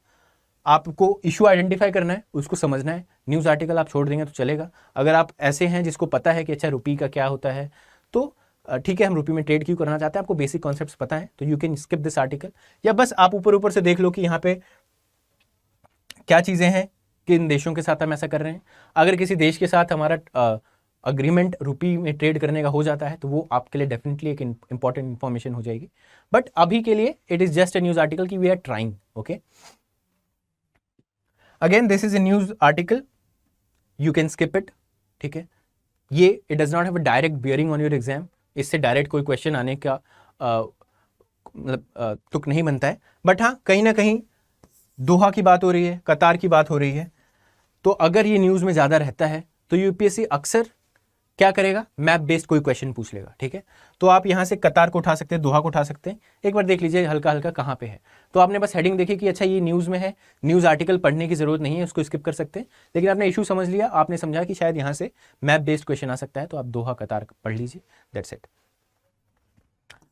आपको इशू आइडेंटिफाई करना है, उसको समझना है। न्यूज़ आर्टिकल आप छोड़ देंगे तो चलेगा। अगर आप ऐसे हैं जिसको पता है कि अच्छा रुपी का क्या होता है, तो ठीक है हम रुपी में ट्रेड क्यों करना चाहते हैं, आपको बेसिक कॉन्सेप्ट्स पता है, तो you can skip this article, या बस आप ऊपर ऊपर से देख लो कि यहाँ पे क्या चीज़ें हैं, किन देशों के साथ हम ऐसा कर रहे हैं। अगर किसी देश के साथ हमारा अग्रीमेंट रुपी में ट्रेड करने का हो जाता है तो वो आपके लिए डेफिनेटली एक इंपॉर्टेंट इंफॉर्मेशन हो जाएगी। बट अभी के लिए it is just a news article कि we are trying, okay. Again this is a news article, you can skip it, ठीक है। ये it does not have a direct bearing on your exam, इससे direct कोई question आने का मतलब तुक नहीं बनता है। बट हाँ, कहीं ना कहीं दोहा की बात हो रही है, कतार की बात हो रही है, तो अगर ये न्यूज़ में ज़्यादा रहता है तो यूपीएससी अक्सर क्या करेगा, मैप बेस्ड कोई क्वेश्चन पूछ लेगा, ठीक है। तो आप यहाँ से कतार को उठा सकते हैं, दोहा को उठा सकते हैं, एक बार देख लीजिए हल्का हल्का कहाँ पे है। तो आपने बस हेडिंग देखी कि अच्छा ये न्यूज़ में है, न्यूज़ आर्टिकल पढ़ने की जरूरत नहीं है, उसको स्किप कर सकते हैं। लेकिन आपने इशू समझ लिया, आपने समझा कि शायद यहाँ से मैप बेस्ड क्वेश्चन आ सकता है, तो आप दोहा कतार पढ़ लीजिए, दैट्स इट।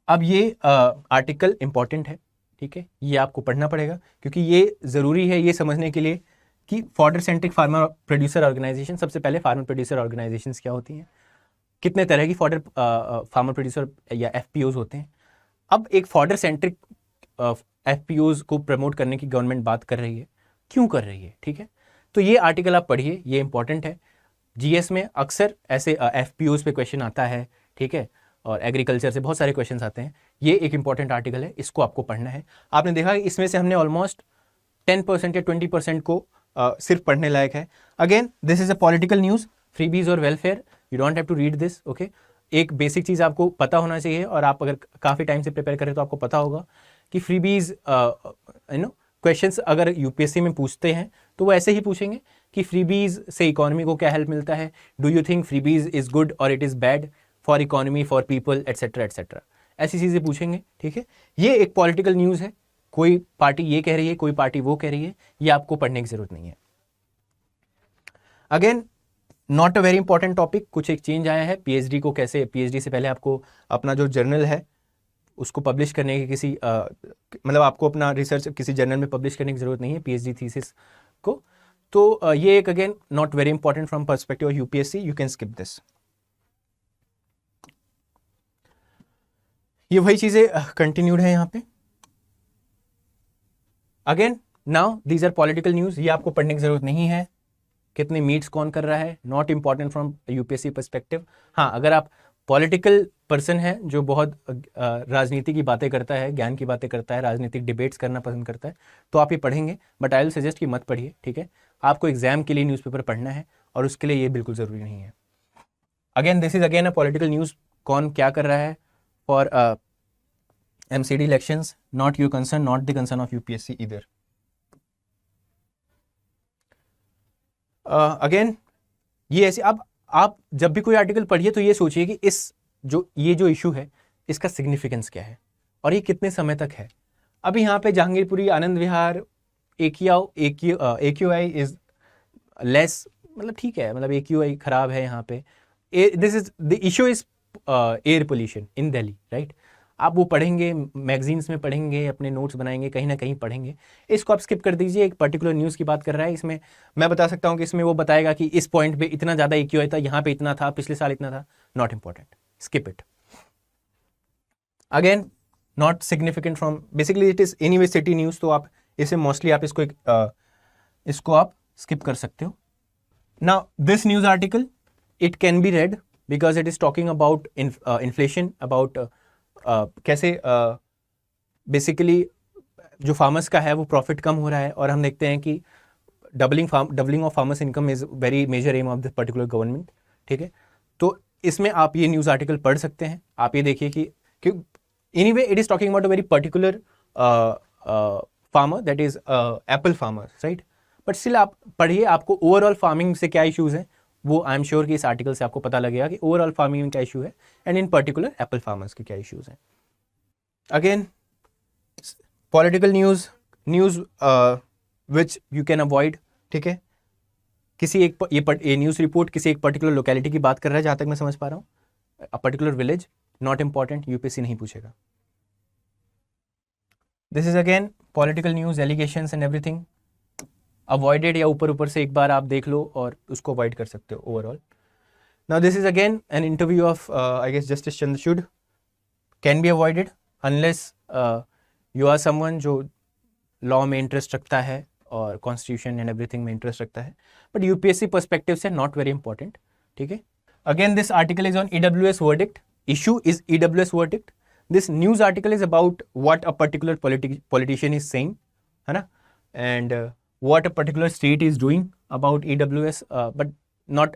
अब ये आर्टिकल इंपॉर्टेंट है, ठीक है, ये आपको पढ़ना पड़ेगा क्योंकि ये ज़रूरी है ये समझने के लिए कि fodder centric farmer producer organisation, सबसे पहले फार्मर प्रोड्यूसर ऑर्गेनाइजेशंस क्या होती हैं, कितने तरह की फॉडर फार्मर प्रोड्यूसर या एफपीओज होते हैं। अब एक फॉडर सेंट्रिक एफपीओज को प्रमोट करने की गवर्नमेंट बात कर रही है, क्यों कर रही है, ठीक है। तो ये आर्टिकल आप पढ़िए, ये इंपॉर्टेंट है। जीएस में अक्सर ऐसे एफपीओज पे क्वेश्चन आता है, ठीक है, और एग्रीकल्चर से बहुत सारे क्वेश्चंस आते हैं। ये एक इंपॉर्टेंट आर्टिकल है, इसको आपको पढ़ना है। आपने देखा कि इसमें से हमने ऑलमोस्ट 10% या 20% को सिर्फ पढ़ने लायक है। Again this is a political news, freebies और welfare, you don't have to read this, okay. एक बेसिक चीज़ आपको पता होना चाहिए, और आप अगर काफ़ी टाइम से प्रिपेयर करें तो आपको पता होगा कि फ्रीबीज क्वेश्चंस अगर यूपीएससी में पूछते हैं तो वो ऐसे ही पूछेंगे कि फ्रीबीज से इकोनॉमी को क्या हेल्प मिलता है, do you think freebies is good और it is bad for economy, for people, etcetera etcetera, ऐसी चीज़ें पूछेंगे, ठीक है। ये एक पॉलिटिकल न्यूज़ है, कोई पार्टी ये कह रही है, कोई पार्टी वो कह रही है, ये आपको पढ़ने की जरूरत नहीं है। Again not a very important topic, कुछ एक चेंज आया है। पीएचडी को कैसे, पीएचडी से पहले आपको अपना जो जर्नल है उसको पब्लिश करने की किसी मतलब आपको अपना रिसर्च किसी जर्नल में पब्लिश करने की जरूरत नहीं है पीएचडी थीसिस को। तो ये एक again not very important from perspective of UPSC, you can skip this. ये वही चीजें कंटिन्यूड है यहाँ पे। Again now these are political news, ये आपको पढ़ने की जरूरत नहीं है। कितने मीट्स कौन कर रहा है, not important from UPSC perspective. हाँ, अगर आप पॉलिटिकल पर्सन है जो बहुत राजनीति की बातें करता है, ज्ञान की बातें करता है, राजनीतिक डिबेट्स करना पसंद करता है, तो आप ये पढ़ेंगे, बट आई विल सजेस्ट कि मत पढ़िए, ठीक है। आपको एग्जाम के लिए न्यूज़पेपर पढ़ना है और उसके लिए ये बिल्कुल ज़रूरी नहीं है। Again this is again a political news, कौन क्या कर रहा है for MCD elections, not your concern, not the concern of UPSC इधर। अगेन ये ऐसे, अब आप जब भी कोई आर्टिकल पढ़िए तो ये सोचिए कि ये जो इशू है इसका सिग्निफिकेंस क्या है और ये कितने समय तक है। अभी यहाँ पे Jahangirpuri Anand Vihar AQI is less, मतलब ठीक है, मतलब AQI खराब है यहाँ पे। This is the issue is air pollution in Delhi, right. आप वो पढ़ेंगे, मैगजीन्स में पढ़ेंगे, अपने नोट्स बनाएंगे, कहीं ना कहीं पढ़ेंगे। इसको आप स्किप कर दीजिए। एक पर्टिकुलर न्यूज़ की बात कर रहा है, इसमें मैं बता सकता हूँ कि इसमें वो बताएगा कि इस पॉइंट पे इतना ज़्यादा AQI था, यहाँ पे इतना था, पिछले साल इतना था। Not important, skip it. Again not significant from, basically it is anyway city news, तो आप इसे मोस्टली आप इसको आप स्किप कर सकते हो। Now this news article it can B red because it is talking about inflation, about कैसे बेसिकली जो फार्मर्स का है वो प्रॉफिट कम हो रहा है, और हम देखते हैं कि doubling of farmers income is very major aim of this particular government, ठीक है। तो इसमें आप ये न्यूज़ आर्टिकल पढ़ सकते हैं। आप ये देखिए कि anyway it is talking about a very particular farmer, that is Apple farmer, right. But still आप पढ़िए, आपको ओवरऑल फार्मिंग से क्या इश्यूज हैं वो आई एम श्योर कि इस आर्टिकल से आपको पता लगेगा कि ओवरऑल फार्मिंग में क्या इशू है and in particular Apple farmers के क्या इश्यूज हैं। Again political news which you can avoid, ठीक है। किसी एक ये न्यूज़ रिपोर्ट किसी एक पर्टिकुलर लोकेलिटी की बात कर रहा है, जहाँ तक मैं समझ पा रहा हूँ, a particular village, not important, UPSC नहीं पूछेगा। This is again political news, allegations and everything avoided, या ऊपर ऊपर से एक बार आप देख लो और उसको अवॉइड कर सकते हो overall. Now this is again an interview of I guess justice Chandrachud, can be avoided unless you are someone जो लॉ में इंटरेस्ट रखता है और कॉन्स्टिट्यूशन एंड एवरीथिंग में इंटरेस्ट रखता है, बट यूपीएससी पर्सपेक्टिव से नॉट वेरी इंपॉर्टेंट, ठीक है। Again this article is on EWS verdict, issue is EWS verdict. This news article is about what a particular politician is saying, है ना, and what a particular state is doing about EWS, but not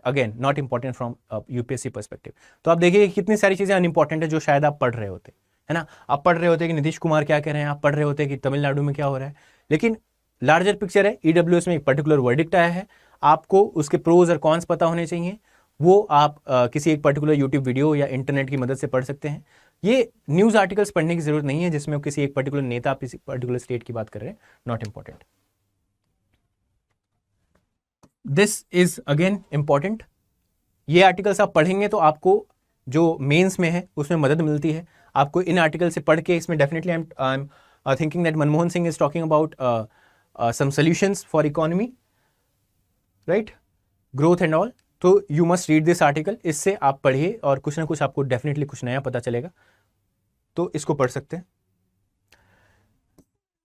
important from UPSC perspective. तो आप देखिए कितनी सारी चीज़ें unimportant है जो शायद आप पढ़ रहे होते, है ना। आप पढ़ रहे होते कि नीतीश कुमार क्या कह रहे हैं, आप पढ़ रहे होते कि तमिलनाडु में क्या हो रहा है, लेकिन लार्जर पिक्चर है, EWS में एक पर्टिकुलर वर्डिक्ट आया है, आपको उसके प्रोज और कॉन्स पता होने चाहिए। वो आप किसी एक पर्टिकुलर यूट्यूब वीडियो या इंटरनेट की मदद से पढ़ सकते हैं। ये न्यूज़ आर्टिकल्स पढ़ने की जरूरत नहीं है जिसमें किसी एक पर्टिकुलर नेता, किसी पर्टिकुलर स्टेट की बात कर रहे हैं, not important. This is again important. ये आर्टिकल्स आप पढ़ेंगे तो आपको जो मेंस में है उसमें मदद मिलती है। आपको इन आर्टिकल से पढ़ के इसमें definitely I am thinking that Manmohan Singh is talking about some solutions for economy, right, growth and all. तो you must read this article, इससे आप पढ़िए और कुछ ना कुछ आपको डेफिनेटली कुछ नया पता चलेगा, तो इसको पढ़ सकते हैं।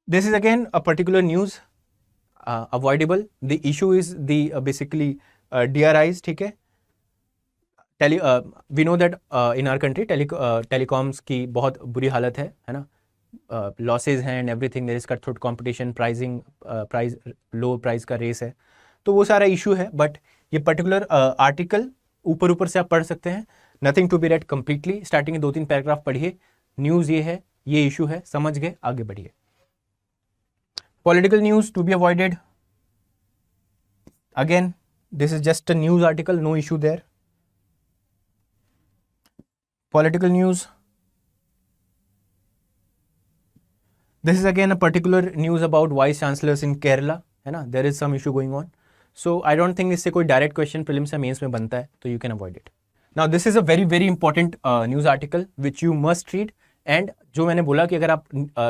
This is again a particular news avoidable, the issue is the basically DRIs, ठीक है। We know that in our country telecoms की बहुत बुरी हालत है ना, लॉसेज हैं and everything, there is cut through competition, price low price का रेस है, तो वो सारा इशू है। बट ये पर्टिकुलर आर्टिकल ऊपर ऊपर से आप पढ़ सकते हैं, nothing to be read completely. Starting के 2-3 पैराग्राफ पढ़िए, न्यूज़ ये है, ये इशू है, समझ गए, आगे बढ़िए। Political news to be avoided. Again, this is just a news article, no issue there. Political news. This is again a particular news about vice chancellors in Kerala, है ना, there is some issue going on. So I don't think इससे कोई direct question prelims या mains में बनता है, तो you can avoid it. Now this is a very important news article which you must read. And जो मैंने बोला कि अगर आप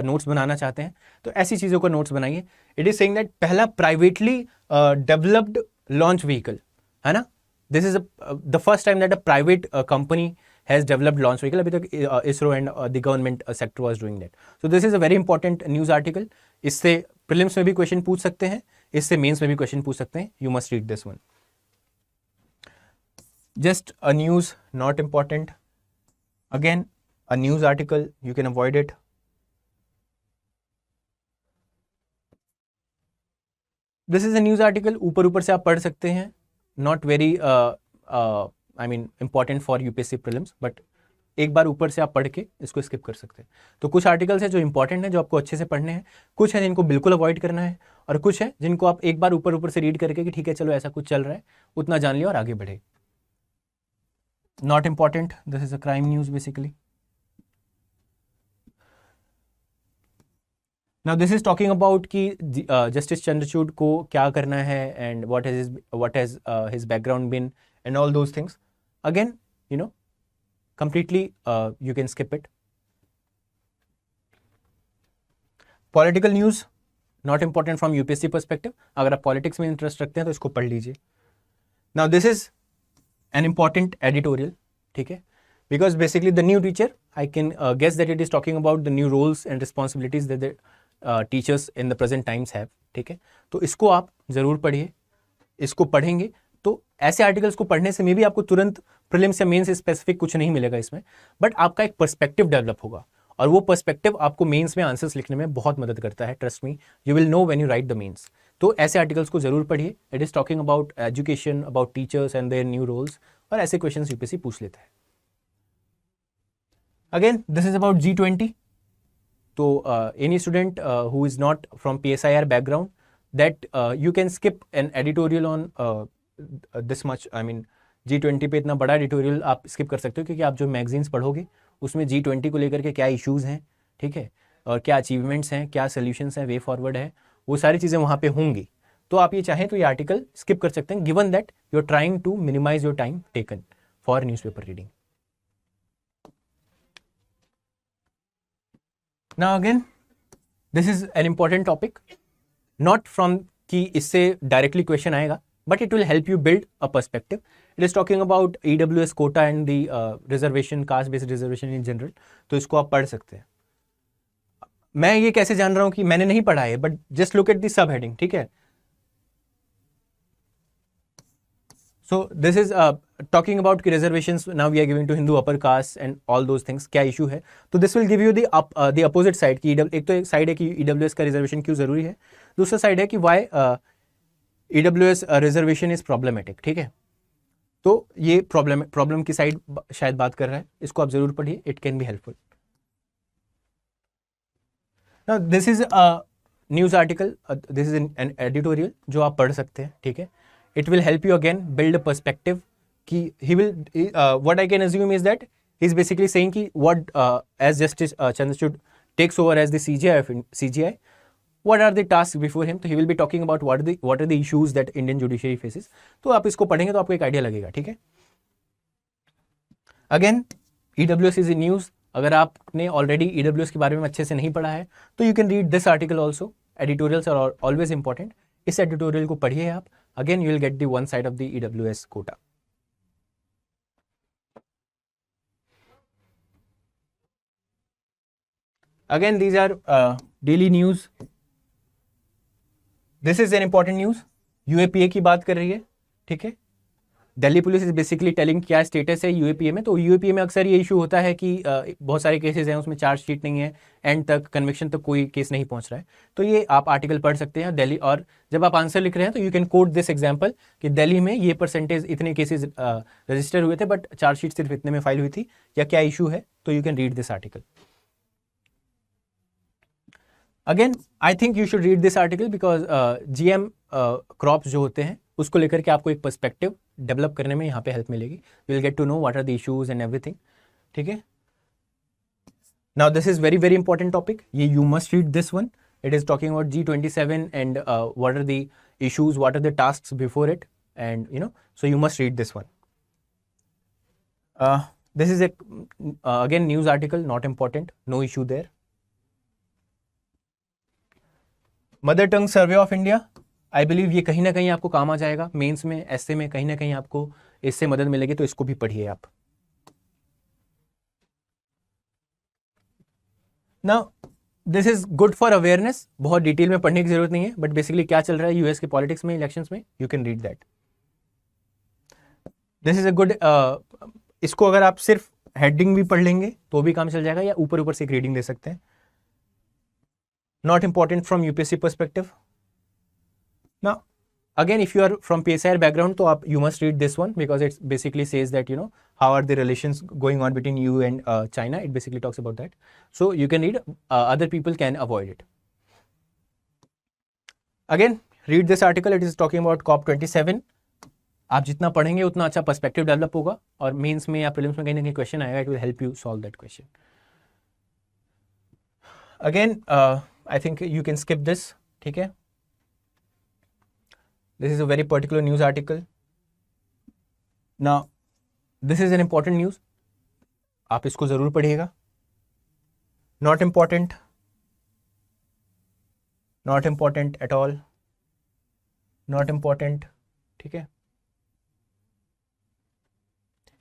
नोट्स बनाना चाहते हैं तो ऐसी चीज़ों का नोट्स बनाइए। इट इज सेइंग दैट पहला प्राइवेटली डेवलप्ड लॉन्च व्हीकल, है ना, this is the first time that a private company has developed launch vehicle. अभी तक ISRO and the government sector was doing that. So this is a very important news article. इससे prelims में भी question पूछ सकते हैं, इससे मेंस में भी क्वेश्चन पूछ सकते हैं। You must read this one. Just a news, not important. Again a news article, you can avoid it. This is a news article, ऊपर ऊपर से आप पढ़ सकते हैं, not very I mean important for UPSC prelims, but एक बार ऊपर से आप पढ़ के इसको स्किप कर सकते हैं। तो कुछ आर्टिकल्स हैं जो इंपॉर्टेंट हैं, जो आपको अच्छे से पढ़ने हैं, कुछ है जिनको बिल्कुल अवॉइड करना है, और कुछ है जिनको आप एक बार ऊपर ऊपर से रीड करके कि ठीक है चलो ऐसा कुछ चल रहा है, उतना जान लिया और आगे बढ़े। Not important, this is a crime news basically. Now this is talking about कि जस्टिस चंद्रचूड़ को क्या करना है and what has his background been and all those things. Again you know completely you can skip it. Political news not important from UPSC perspective. अगर आप politics में interest रखते हैं तो इसको पढ़ लीजिए। Now this is an important editorial, ठीक है, because basically the new teacher, I can guess that it is talking about the new roles and responsibilities that the teachers in the present times have, ठीक है। तो इसको आप जरूर पढ़िए, इसको पढ़ेंगे तो ऐसे आर्टिकल्स को पढ़ने से मे भी आपको तुरंत प्रीलिम्स या मेंस से स्पेसिफिक कुछ नहीं मिलेगा इसमें, बट आपका एक पर्सपेक्टिव डेवलप होगा, और वो पर्सपेक्टिव आपको मेंस में आंसर्स लिखने में बहुत मदद करता है। Trust me, you will know when you write the mains. तो ऐसे आर्टिकल्स को जरूर पढ़िए। It is talking about education, about teachers and their new roles, और ऐसे क्वेश्चन यूपीएससी पूछ लेता है। Again this is about G20। तो any student who is not from PSIR background, that you can skip an editorial on this much. I mean G20 पे इतना बड़ा editorial आप स्किप कर सकते हो, क्योंकि आप जो मैगजीन्स पढ़ोगे उसमें G20 को लेकर के क्या इश्यूज़ हैं, ठीक है, और क्या अचीवमेंट्स हैं, क्या सोल्यूशंस हैं, वे फॉरवर्ड है, वो सारी चीज़ें वहाँ पे होंगी। तो आप ये चाहें तो ये आर्टिकल स्किप कर सकते हैं, given that you are trying to minimise your time taken for newspaper reading. Now again this is an important topic, not from कि इससे डायरेक्टली क्वेश्चन आएगा, but it will help you build a perspective. It is talking about EWS quota and the reservation, caste based reservation in general. तो इसको आप पढ़ सकते हैं। मैं ये कैसे जान रहा हूँ कि मैंने नहीं पढ़ा है, but just look at the sub heading, ठीक है। So this is talking about कि reservations now we are giving to Hindu upper caste and all those things, क्या इशू है। तो this will give you the opposite side की, एक तो एक साइड है कि EWS का रिजर्वेशन क्यों जरूरी है, दूसरा साइड है कि why EWS reservation is problematic, ठीक है। तो ये प्रॉब्लम की साइड शायद बात कर रहा है, इसको आप जरूर पढ़िए, it can be helpful. Now this is a news article, this is an editorial जो आप पढ़ सकते हैं, ठीक है। It will help you again build a perspective कि he will, what I can assume is that he is basically saying कि what as justice Chandrachud takes over as the CGI, what are the tasks before him, तो he will be talking about what are the issues that Indian judiciary faces। तो आप इसको पढ़ेंगे तो आपको एक idea लगेगा, ठीक है। Again EWS is in news. अगर आपने ऑलरेडी EWS के बारे में अच्छे से नहीं पढ़ा है तो you can read this article also. Editorials are always important. इस एडिटोरियल को पढ़िए आप, again you will get the one side of the EWS quota. Again these are daily news. This is an important news, UAPA की बात कर रही है, ठीक है। Delhi police is basically telling क्या स्टेटस है UAPA में। तो UAPA में अक्सर ये इशू होता है कि बहुत सारे केसेस हैं उसमें चार्जशीट नहीं है, एंड तक कन्विक्शन तक कोई केस नहीं पहुंच रहा है। तो ये आप आर्टिकल पढ़ सकते हैं दिल्ली, और जब आप आंसर लिख रहे हैं तो you can coat this example कि दिल्ली में ये परसेंटेज इतने केसेज रजिस्टर हुए थे बट चार्जशीट सिर्फ इतने में फाइल हुई थी, या क्या इशू है। तो you can read this article. Again I think you should read this article because GM crops जो होते हैं उसको लेकर के आपको एक पर्सपेक्टिव डेवलप करने में यहाँ पे हेल्प मिलेगी। You will get to know what are the issues and everything, ठीक है। Now this is very very important topic, ये you must read this one. It is talking about G27 and what are the issues, what are the tasks before it, and you know, so you must read this one. This is again news article, not important, no issue there. Mother tongue survey of India, I believe ये कहीं ना कहीं आपको काम आ जाएगा mains में, ऐसे में कहीं ना कहीं आपको इससे मदद मिलेगी, तो इसको भी पढ़िए आप। Now this is good for awareness, बहुत डिटेल में पढ़ने की जरूरत नहीं है, बट बेसिकली क्या चल रहा है यूएस के पॉलिटिक्स में, इलेक्शंस में, you can read that. This is a good, इसको अगर आप सिर्फ हेडिंग भी पढ़ लेंगे तो भी काम चल जाएगा, या ऊपर ऊपर से एक रीडिंग दे सकते हैं। Not important from UPSC perspective. Now, again if you are from PSIR background तो आप you must read this one because it's basically says that how are the relations going on between US and China. It basically talks about that. So you can read, other people can avoid it. Again read this article. It is talking about COP27. आप जितना पढ़ेंगे उतना अच्छा perspective develop होगा और mains में या prelims में कहीं ना कहीं क्वेश्चन आएगा. It will help you solve that question. Again I think you can skip this. ठीक है, this is a very particular news article. Now this is an important news. आप इसको जरूर पढ़िएगा. Not important, not important at all, not important. ठीक है,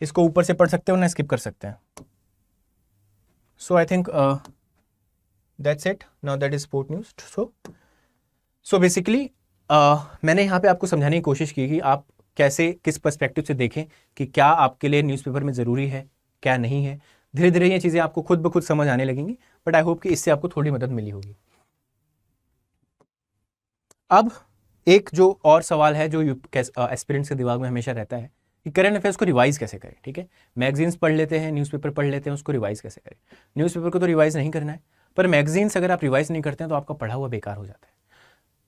इसको ऊपर से पढ़ सकते हो ना स्किप कर सकते हैं. So I think that's it. Now that is sport news. So basically मैंने यहाँ पे आपको समझाने की कोशिश की कि आप कैसे किस पर्सपेक्टिव से देखें कि क्या आपके लिए न्यूज़पेपर में ज़रूरी है, क्या नहीं है. धीरे धीरे ये चीज़ें आपको खुद ब खुद समझ आने लगेंगी. बट आई होप कि इससे आपको थोड़ी मदद मिली होगी. अब एक जो और सवाल है जो एस्पिरेंट्स के दिमाग में हमेशा रहता है कि करंट अफेयर्स को रिवाइज कैसे करें. ठीक है, मैगजीन्स पढ़ लेते हैं, न्यूज़पेपर पढ़ लेते हैं, उसको रिवाइज कैसे करें. न्यूज़पेपर को तो रिवाइज नहीं करना है, पर मैगजीन्स अगर आप रिवाइज नहीं करते हैं तो आपका पढ़ा हुआ बेकार हो जाता है.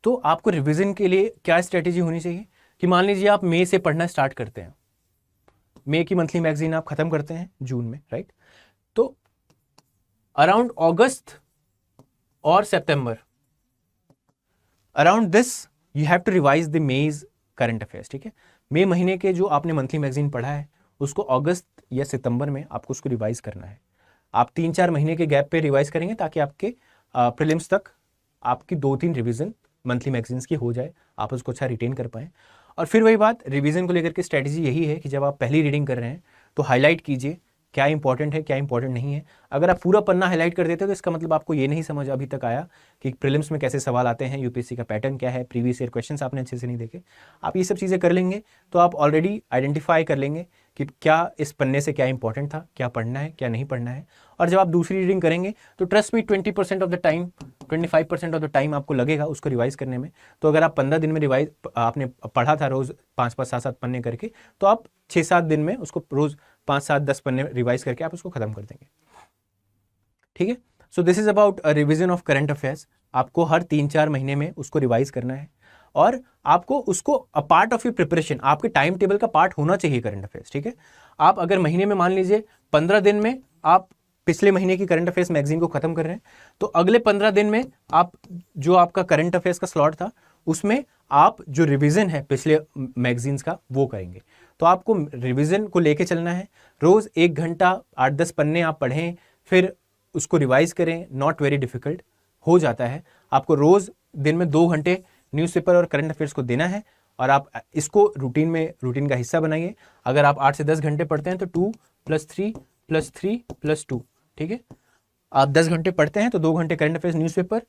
तो आपको रिवीजन के लिए क्या स्ट्रेटेजी होनी चाहिए कि मान लीजिए आप मई से पढ़ना स्टार्ट करते हैं, मई की मंथली मैगजीन आप खत्म करते हैं जून में, राइट. तो अराउंड अगस्त और सितंबर, around this you have to revise the May's current affairs. ठीक है, मई महीने के जो आपने मंथली मैगजीन पढ़ा है उसको अगस्त या सितंबर में आपको उसको रिवाइज करना है. आप 3-4 महीने के गैप पे रिवाइज करेंगे ताकि आपके प्रीलिम्स तक आपकी 2-3 रिवीजन मंथली मैगजीन्स की हो जाए, आप उसको अच्छा रिटेन कर पाएँ. और फिर वही बात, रिवीजन को लेकर के स्ट्रैटेजी यही है कि जब आप पहली रीडिंग कर रहे हैं तो हाईलाइट कीजिए क्या इंपॉर्टेंट है, क्या इंपॉर्टेंट नहीं है. अगर आप पूरा पन्ना हाईलाइट कर देते हो तो इसका मतलब आपको ये नहीं समझ अभी तक आया कि प्रीलिम्स में कैसे सवाल आते हैं, यूपीएससी का पैटर्न क्या है, प्रीवियस ईयर क्वेश्चंस आपने अच्छे से नहीं देखे. आप ये सब चीज़ें कर लेंगे तो आप ऑलरेडी आइडेंटिफाई कर लेंगे कि क्या इस पन्ने से क्या इंपॉर्टेंट था, क्या पढ़ना है, क्या नहीं पढ़ना है. और जब आप दूसरी रीडिंग करेंगे तो trust me 20% of the time, 25% of the time आपको लगेगा उसको रिवाइज करने में. तो अगर आप 15 दिन में रिवाइज आपने पढ़ा था रोज़ 5-5, 7-7 पन्ने करके, तो आप 6-7 दिन में उसको रोज़ 5-7-10 पन्ने रिवाइज करके आप उसको खत्म कर देंगे. ठीक है, so this is about a revision of current affairs. आपको हर 3-4 महीने में उसको रिवाइज करना है और आपको उसको a part of your preparation, आपके टाइम टेबल का पार्ट होना चाहिए करंट अफेयर्स. ठीक है, आप अगर महीने में मान लीजिए 15 दिन में आप पिछले महीने की करंट अफेयर्स मैगजीन को खत्म कर रहे हैं, तो अगले 15 दिन में आप जो आपका करंट अफेयर्स का स्लॉट था उसमें आप जो रिवीजन है पिछले मैगजीन्स का वो करेंगे. तो आपको रिवीजन को लेके चलना है. रोज़ 1 घंटा 8-10 पन्ने आप पढ़ें, फिर उसको रिवाइज करें. नॉट वेरी डिफिकल्ट, हो जाता है. आपको रोज़ दिन में 2 घंटे न्यूज़पेपर और करंट अफेयर्स को देना है और आप इसको रूटीन का हिस्सा बनाइए. अगर आप 8 से 10 घंटे पढ़ते हैं तो 2 + 3 + 3 + 2. ठीक है, आप 10 घंटे पढ़ते हैं तो 2 घंटे करंट अफेयर्स न्यूज़पेपर,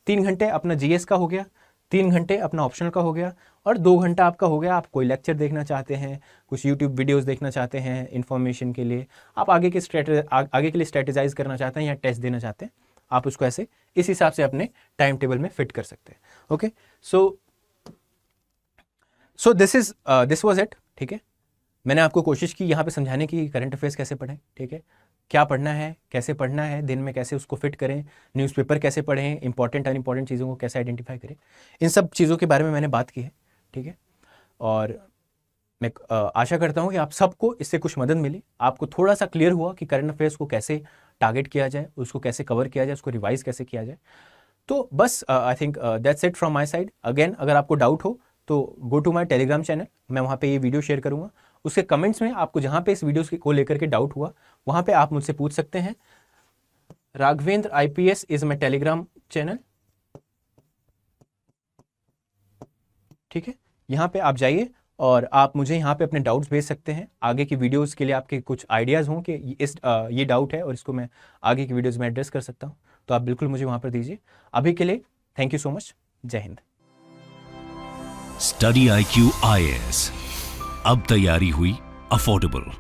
3 घंटे अपना जीएस का हो गया, 3 घंटे अपना ऑप्शनल का हो गया और 2 घंटा आपका हो गया. आप कोई लेक्चर देखना चाहते हैं, कुछ यूट्यूब वीडियोस देखना चाहते हैं इन्फॉर्मेशन के लिए, आप आगे के लिए स्ट्रेटेजाइज करना चाहते हैं या टेस्ट देना चाहते हैं, आप उसको ऐसे इस हिसाब से अपने टाइम टेबल में फिट कर सकते हैं. Okay, so this was it. ठीक है, मैंने आपको कोशिश की यहाँ पे समझाने की करंट अफेयर्स कैसे पढ़ें. ठीक है, क्या पढ़ना है, कैसे पढ़ना है, दिन में कैसे उसको फिट करें, न्यूज़पेपर कैसे पढ़ें, इंपॉर्टेंट अनइम्पॉर्टेंट चीज़ों को कैसे आइडेंटिफाई करें, इन सब चीज़ों के बारे में मैंने बात की है. ठीक है, और मैं आशा करता हूँ कि आप सबको इससे कुछ मदद मिली, आपको थोड़ा सा क्लियर हुआ कि करंट अफेयर्स को कैसे टारगेट किया जाए, उसको कैसे कवर किया जाए, उसको रिवाइज कैसे किया जाए. तो बस I think that's it from my side. Again अगर आपको डाउट हो तो go to my Telegram channel, मैं वहाँ पे ये वीडियो शेयर करूँगा. उसके कमेंट्स में आपको जहाँ पे इस वीडियो को लेकर के डाउट हुआ वहाँ पे आप मुझसे पूछ सकते हैं. Raghavendra IPS is my Telegram channel. ठीक है, यहाँ पे आप जाइए और आप मुझे यहाँ पे अपने डाउट्स भेज सकते हैं. आगे की वीडियोस के लिए आपके कुछ आइडियाज़ हों कि ये डाउट है और इसको मैं आगे की वीडियोस में एड्रेस कर सकता हूँ, तो आप बिल्कुल मुझे वहाँ पर दीजिए. अभी के लिए थैंक यू सो मच. जय हिंद. स्टडी IQ IAS, अब तैयारी हुई अफोर्डेबल.